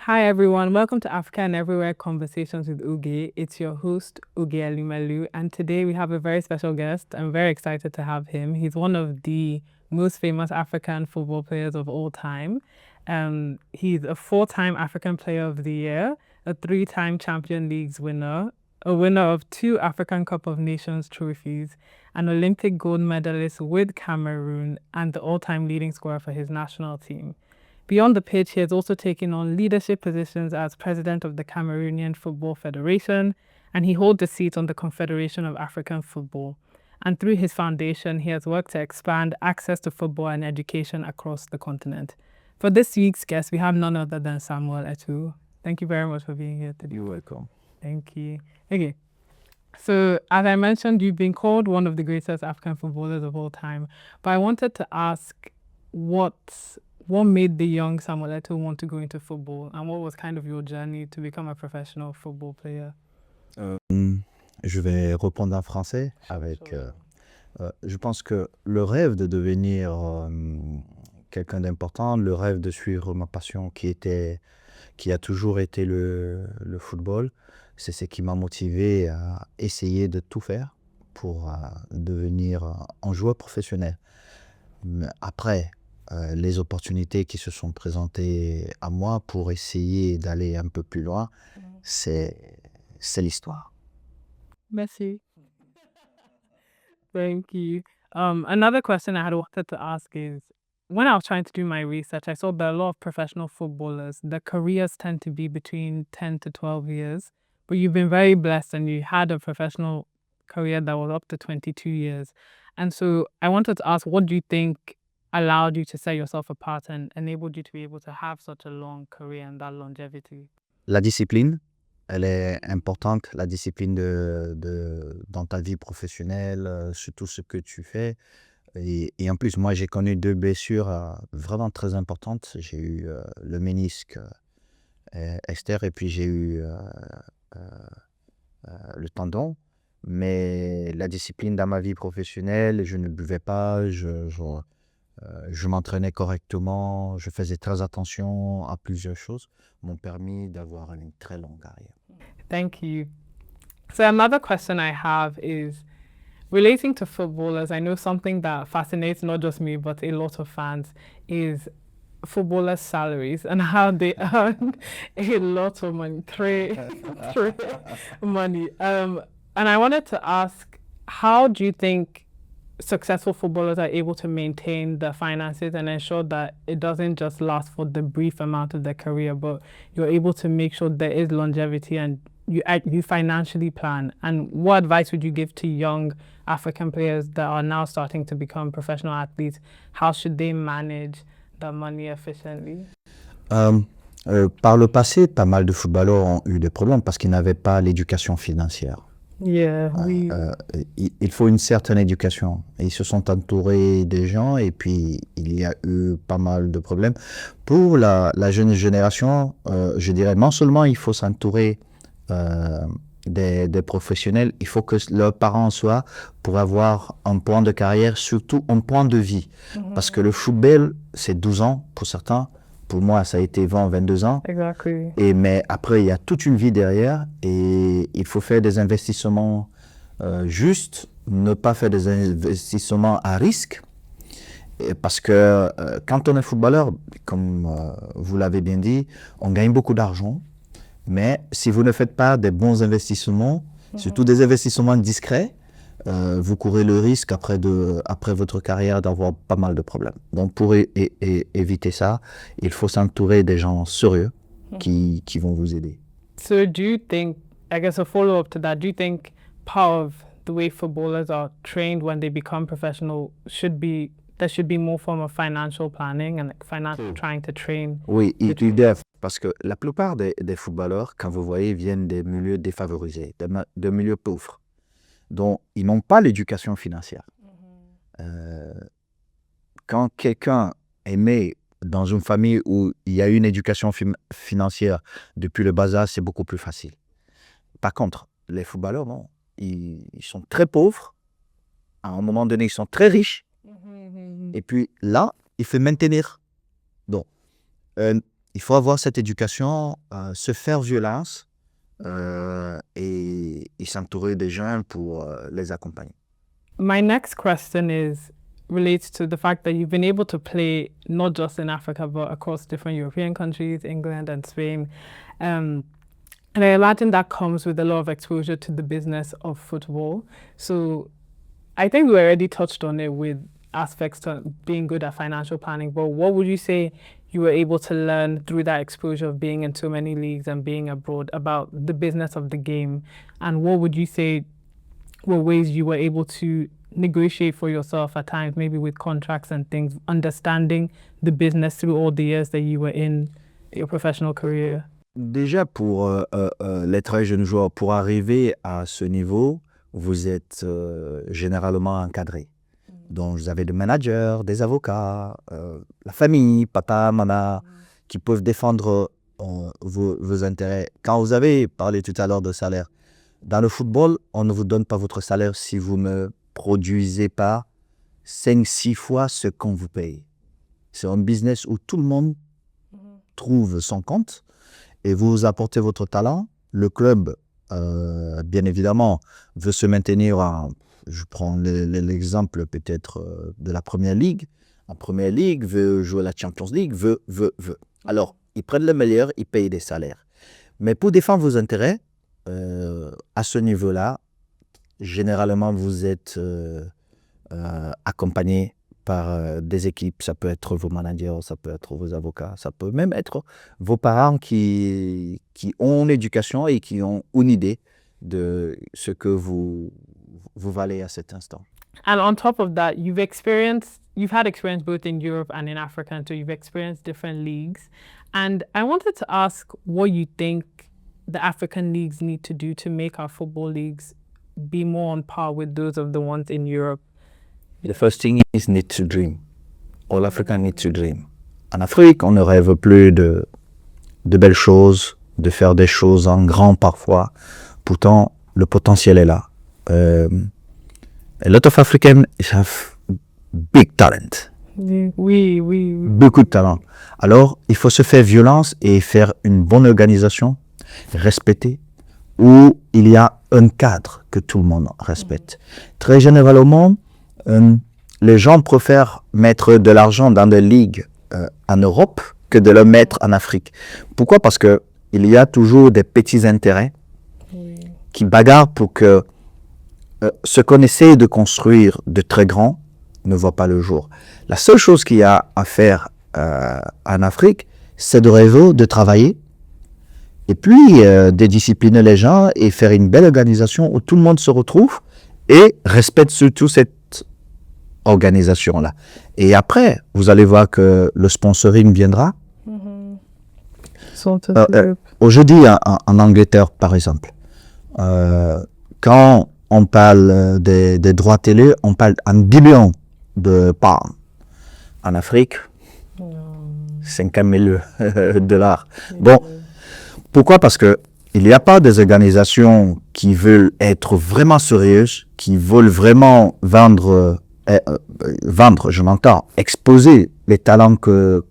Hi everyone, welcome to Africa and Everywhere Conversations with Oge. It's your host, Oge Elumelu, and today we have a very special guest. I'm very excited to have him. He's one of the most famous African football players of all time. He's a four-time African Player of the Year, a three-time Champion Leagues winner, a winner of two African Cup of Nations trophies, an Olympic gold medalist with Cameroon, and the all-time leading scorer for his national team. Beyond the pitch, he has also taken on leadership positions as president of the Cameroonian Football Federation, and he holds a seat on the Confederation of African Football. And through his foundation, he has worked to expand access to football and education across the continent. For this week's guest, we have none other than Samuel Eto'o. Thank you very much for being here today. You're welcome. Thank you. Okay. So, as I mentioned, you've been called one of the greatest African footballers of all time. But I wanted to ask what made the young Samuel Eto'o want to go into football, and what was kind of your journey to become a professional football player? Je vais répondre en français avec. Je pense que le rêve de devenir quelqu'un d'important, le rêve de suivre ma passion qui a toujours été le football, c'est ce qui m'a motivé à essayer de tout faire pour devenir un joueur professionnel. Mais après, les opportunités qui se sont présentées à moi pour essayer d'aller un peu plus loin, c'est l'histoire. Merci. Thank you. Another question I had wanted to ask is, when I was trying to do my research, I saw that a lot of professional footballers, their careers tend to be between 10 to 12 years. But you've been very blessed and you had a professional career that was up to 22 years. And so I wanted to ask, what do you think allowed you to set yourself apart and enabled you to be able to have such a long career and that longevity? La discipline, elle est importante, la discipline dans ta vie professionnelle, sur tout ce que tu fais. Et en plus, moi, j'ai connu deux blessures vraiment très importantes. J'ai eu le ménisque externe et puis j'ai eu le tendon. Mais la discipline dans ma vie professionnelle, je ne buvais pas, je m'entraînais correctement, je faisais très attention à plusieurs choses, m'ont permis d'avoir une très longue carrière. Thank you. So another question I have is relating to footballers. I know something that fascinates not just me, but a lot of fans is footballers' salaries and how they earn a lot of money, three money. And I wanted to ask, how do you think successful footballers are able to maintain the finances and ensure that it doesn't just last for the brief amount of their career, but you're able to make sure there is longevity and you financially plan? And what advice would you give to young African players that are now starting to become professional athletes? How should they manage the money efficiently? Par le passé, pas mal de footballeurs ont eu des problèmes parce qu'ils n'avaient pas l'éducation financière. Yeah, il faut une certaine éducation. Ils se sont entourés des gens et puis il y a eu pas mal de problèmes. Pour la jeune génération, je dirais non seulement il faut s'entourer des professionnels, il faut que leurs parents soient pour avoir un point de carrière, surtout un point de vie. Parce que le football, c'est 12 ans pour certains. Pour moi, ça a été 20, 22 ans. Exactly. Mais après, il y a toute une vie derrière et il faut faire des investissements justes, ne pas faire des investissements à risque. Parce que quand on est footballeur, comme vous l'avez bien dit, on gagne beaucoup d'argent. Mais si vous ne faites pas des bons investissements, surtout des investissements discrets, vous courez le risque après votre carrière d'avoir pas mal de problèmes. Donc pour éviter ça, il faut s'entourer des gens sérieux qui vont vous aider. So do you think, I guess a follow-up to that, do you think part of the way footballers are trained when they become professional there should be more form of financial planning and trying to train? Oui, ils doivent, parce que la plupart des footballeurs, quand vous voyez, viennent des milieux défavorisés, de milieux pauvres. Donc, ils n'ont pas l'éducation financière. Quand quelqu'un est né dans une famille où il y a une éducation financière depuis le bas âge, c'est beaucoup plus facile. Par contre, les footballeurs, non. Ils sont très pauvres. À un moment donné, ils sont très riches. Et puis là, il faut maintenir. Donc, il faut avoir cette éducation, se faire violence et s'entourer des gens pour les accompagner. My next question relates to the fact that you've been able to play not just in Africa but across different European countries, England and Spain. And I imagine that comes with a lot of exposure to the business of football. So I think we already touched on it with aspects to being good at financial planning, but what would you say you were able to learn through that exposure of being in so many leagues and being abroad about the business of the game? And what would you say were ways you were able to negotiate for yourself at times, maybe with contracts and things, understanding the business through all the years that you were in your professional career? Déjà, pour les très jeunes joueurs, pour arriver à ce niveau, vous êtes généralement encadré. Donc, vous avez des managers, des avocats, la famille, papa, maman, qui peuvent défendre vos intérêts. Quand vous avez parlé tout à l'heure de salaire, dans le football, on ne vous donne pas votre salaire si vous ne produisez pas 5-6 fois ce qu'on vous paye. C'est un business où tout le monde trouve son compte et vous apportez votre talent. Le club, bien évidemment, veut se maintenir je prends l'exemple peut-être de la Première Ligue. En Première Ligue, veut jouer la Champions League, veut. Alors, ils prennent le meilleur, ils payent des salaires. Mais pour défendre vos intérêts, à ce niveau-là, généralement, vous êtes accompagné par des équipes. Ça peut être vos managers, ça peut être vos avocats, ça peut même être vos parents qui ont une éducation et qui ont une idée de ce que vous valez à cet instant. And on top of that, you've had experience both in Europe and in Africa, and so you've experienced different leagues. And I wanted to ask what you think the African leagues need to do to make our football leagues be more on par with those of the ones in Europe. The first thing is need to dream. All Africans need to dream. En Afrique, on ne rêve plus de belles choses, de faire des choses en grand parfois. Pourtant, le potentiel est là. A lot of Africans have big talent. Oui. Beaucoup de talent. Alors, il faut se faire violence et faire une bonne organisation, respecter, où il y a un cadre que tout le monde respecte. Très généralement, les gens préfèrent mettre de l'argent dans des ligues en Europe que de le mettre en Afrique. Pourquoi? Parce qu'il y a toujours des petits intérêts qui bagarrent pour que ce qu'on essaie de construire de très grand ne voit pas le jour. La seule chose qu'il y a à faire en Afrique, c'est de rêver, de travailler, et puis de discipliner les gens et faire une belle organisation où tout le monde se retrouve et respecte surtout cette organisation-là. Et après, vous allez voir que le sponsoring viendra. Aujourd'hui, en Angleterre, par exemple, quand on parle des droits télé, on parle en billions de pounds. En Afrique, 50 000 dollars. Bon, pourquoi? Parce qu'il n'y a pas des organisations qui veulent être vraiment sérieuses, qui veulent vraiment vendre, je m'entends, exposer les talents que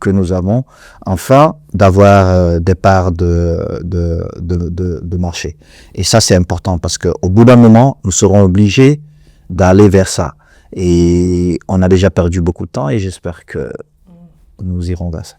nous avons, afin d'avoir des parts de marché. Et ça, c'est important parce qu'au bout d'un moment, nous serons obligés d'aller vers ça. Et on a déjà perdu beaucoup de temps et j'espère que nous irons vers ça.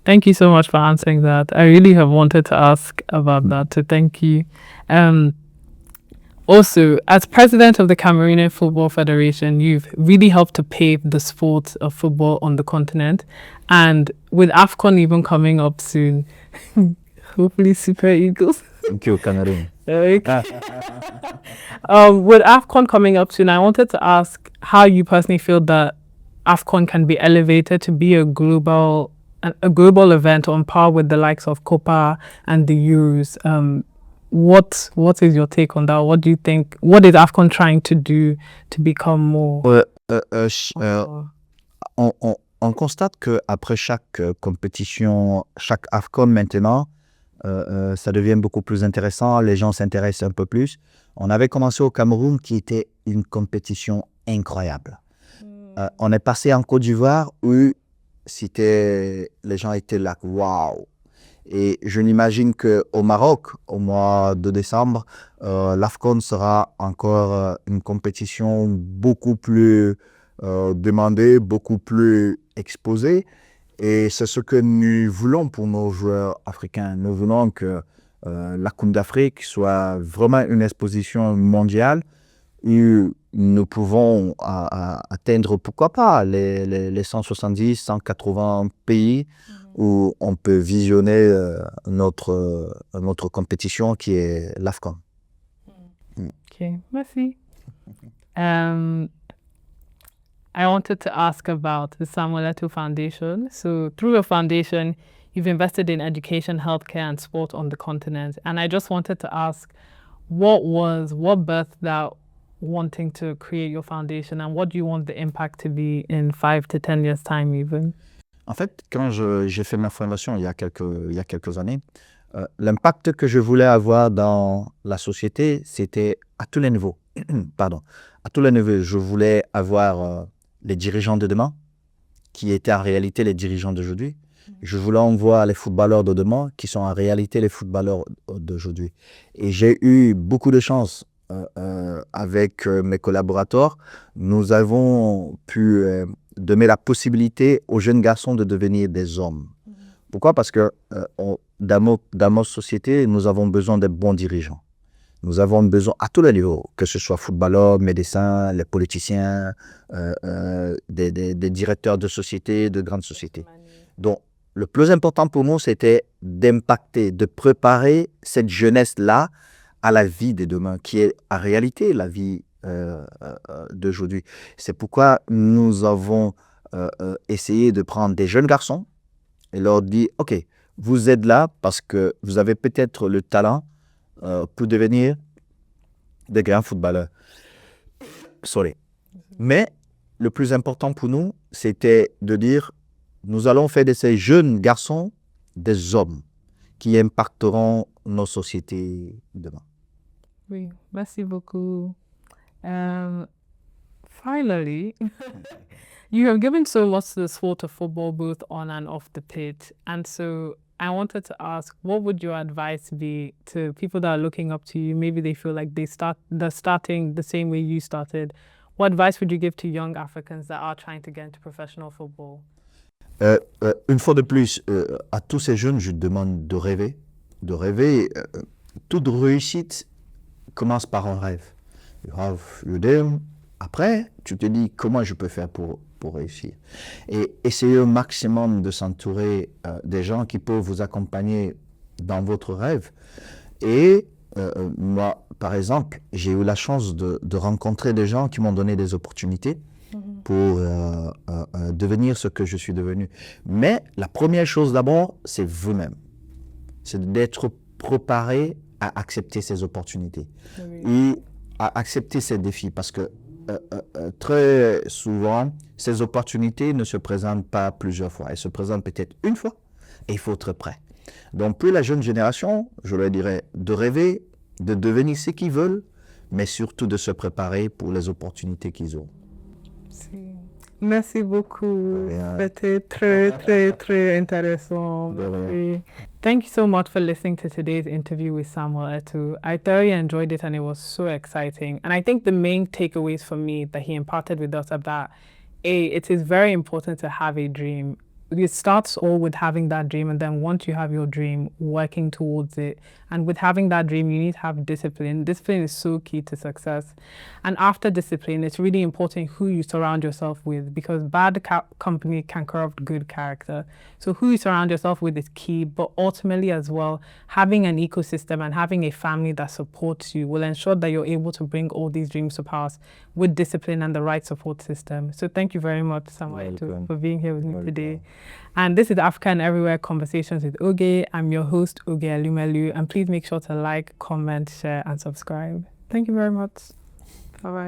Thank you so much for answering that. I really have wanted to ask about that, so thank you. Also, as president of the Cameroonian Football Federation, you've really helped to pave the sport of football on the continent. And with AFCON even coming up soon, hopefully Super Eagles. Thank you, Cameroon. With AFCON coming up soon, I wanted to ask how you personally feel that AFCON can be elevated to be a global event on par with the likes of Copa and the Euros. What is your take on that? What do you think? What is AFCON trying to do to become more? On constate qu'après chaque compétition, chaque AFCON maintenant, ça devient beaucoup plus intéressant. Les gens s'intéressent un peu plus. On avait commencé au Cameroun qui était une compétition incroyable. On est passé en Côte d'Ivoire où les gens étaient là, waouh. Et je m'imagine qu'au Maroc, au mois de décembre, l'AFCON sera encore une compétition beaucoup plus demandée, beaucoup plus exposée. Et c'est ce que nous voulons pour nos joueurs africains. Nous voulons que la Coupe d'Afrique soit vraiment une exposition mondiale où nous pouvons atteindre, pourquoi pas, les 170, 180 pays où on peut visionner notre compétition qui est l'AFCON. Okay, merci. I wanted to ask about the Samuel Eto'o Foundation. So through your foundation, you've invested in education, healthcare, and sport on the continent. And I just wanted to ask, what birthed that wanting to create your foundation, and what do you want the impact to be in 5 to 10 years' time even? En fait, quand j'ai fait ma fondation il y a quelques années, l'impact que je voulais avoir dans la société, c'était à tous les niveaux. Pardon. À tous les niveaux, je voulais avoir les dirigeants de demain, qui étaient en réalité les dirigeants d'aujourd'hui. Je voulais en voir les footballeurs de demain, qui sont en réalité les footballeurs d'aujourd'hui. Et j'ai eu beaucoup de chance avec mes collaborateurs. Nous avons pu donner la possibilité aux jeunes garçons de devenir des hommes. Pourquoi? Parce que dans notre société, nous avons besoin de bons dirigeants. Nous avons besoin à tous les niveaux, que ce soit footballeurs, médecins, les politiciens, des directeurs de sociétés, de grandes sociétés. Donc, le plus important pour nous, c'était d'impacter, de préparer cette jeunesse-là à la vie de demain, qui est en réalité la vie d'aujourd'hui. C'est pourquoi nous avons essayé de prendre des jeunes garçons et leur dire, OK, vous êtes là parce que vous avez peut-être le talent pour devenir des grands footballeurs. Sorry. Mais le plus important pour nous, c'était de dire, nous allons faire de ces jeunes garçons des hommes qui impacteront nos sociétés demain. Oui, merci beaucoup. Finally, you have given so much to the sport of football, both on and off the pitch. And so I wanted to ask, what would your advice be to people that are looking up to you? Maybe they feel like they're starting the same way you started. What advice would you give to young Africans that are trying to get into professional football? Une fois de plus, à tous ces jeunes, je demande de rêver. De rêver. Toute réussite commence par un rêve. You have your dream. Après, tu te dis comment je peux faire pour réussir. Et essayez au maximum de s'entourer des gens qui peuvent vous accompagner dans votre rêve. Et moi, par exemple, j'ai eu la chance de rencontrer des gens qui m'ont donné des opportunités pour devenir ce que je suis devenu. Mais la première chose d'abord, c'est vous-même. C'est d'être préparé à accepter ces opportunités et à accepter ces défis. Parce que très souvent, ces opportunités ne se présentent pas plusieurs fois. Elles se présentent peut-être une fois et il faut être prêt. Donc, pour la jeune génération, je leur dirais de rêver, de devenir ce qu'ils veulent, mais surtout de se préparer pour les opportunités qu'ils ont. Merci beaucoup. C'était très intéressant. Thank you so much for listening to today's interview with Samuel Eto'o. I thoroughly enjoyed it and it was so exciting. And I think the main takeaways for me that he imparted with us are that, it is very important to have a dream. It starts all with having that dream, and then once you have your dream, working towards it. And with having that dream, you need to have discipline. Discipline is so key to success. And after discipline, it's really important who you surround yourself with, because bad company can corrupt good character. So who you surround yourself with is key, but ultimately as well, having an ecosystem and having a family that supports you will ensure that you're able to bring all these dreams to pass with discipline and the right support system. So thank you very much, Samuel Eto'o, for being here with me today. And this is Africa and Everywhere Conversations with Oge. I'm your host, Oge Elumelu, and please make sure to like, comment, share, and subscribe. Thank you very much. Bye-bye.